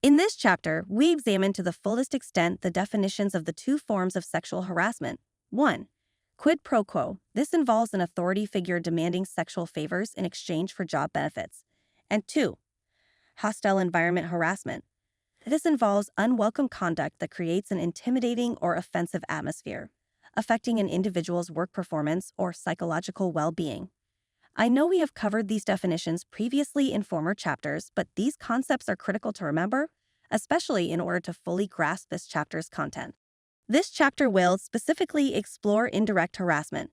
In this chapter, we examine to the fullest extent the definitions of the two forms of sexual harassment. 1. Quid pro quo. This involves an authority figure demanding sexual favors in exchange for job benefits. And 2. Hostile environment harassment. This involves unwelcome conduct that creates an intimidating or offensive atmosphere, affecting an individual's work performance or psychological well-being. I know we have covered these definitions previously in former chapters, but these concepts are critical to remember, especially in order to fully grasp this chapter's content. This chapter will specifically explore indirect harassment.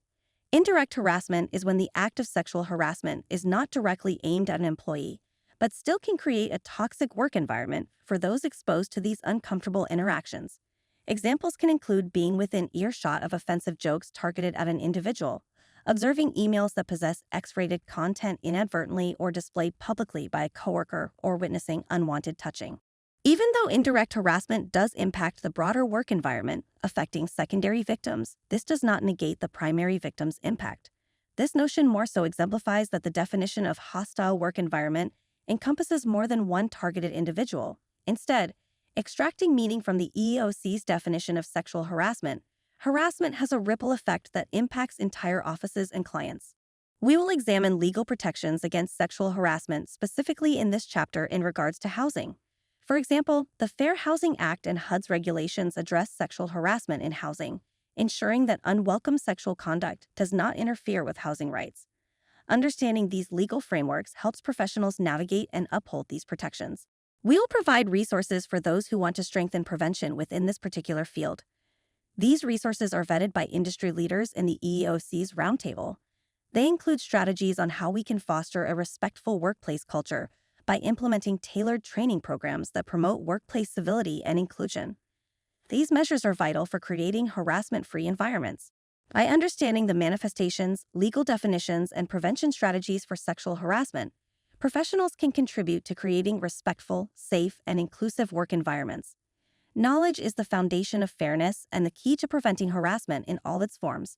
Indirect harassment is when the act of sexual harassment is not directly aimed at an employee, but still can create a toxic work environment for those exposed to these uncomfortable interactions. Examples can include being within earshot of offensive jokes targeted at an individual, observing emails that possess X-rated content inadvertently or displayed publicly by a coworker, or witnessing unwanted touching. Even though indirect harassment does impact the broader work environment, affecting secondary victims, this does not negate the primary victim's impact. This notion more so exemplifies that the definition of hostile work environment encompasses more than one targeted individual. Instead, extracting meaning from the EEOC's definition of sexual harassment, harassment has a ripple effect that impacts entire offices and clients. We will examine legal protections against sexual harassment specifically in this chapter in regards to housing. For example, the Fair Housing Act and HUD's regulations address sexual harassment in housing, ensuring that unwelcome sexual conduct does not interfere with housing rights. Understanding these legal frameworks helps professionals navigate and uphold these protections. We will provide resources for those who want to strengthen prevention within this particular field. These resources are vetted by industry leaders in the EEOC's roundtable. They include strategies on how we can foster a respectful workplace culture by implementing tailored training programs that promote workplace civility and inclusion. These measures are vital for creating harassment-free environments. By understanding the manifestations, legal definitions, and prevention strategies for sexual harassment, professionals can contribute to creating respectful, safe, and inclusive work environments. Knowledge is the foundation of fairness and the key to preventing harassment in all its forms.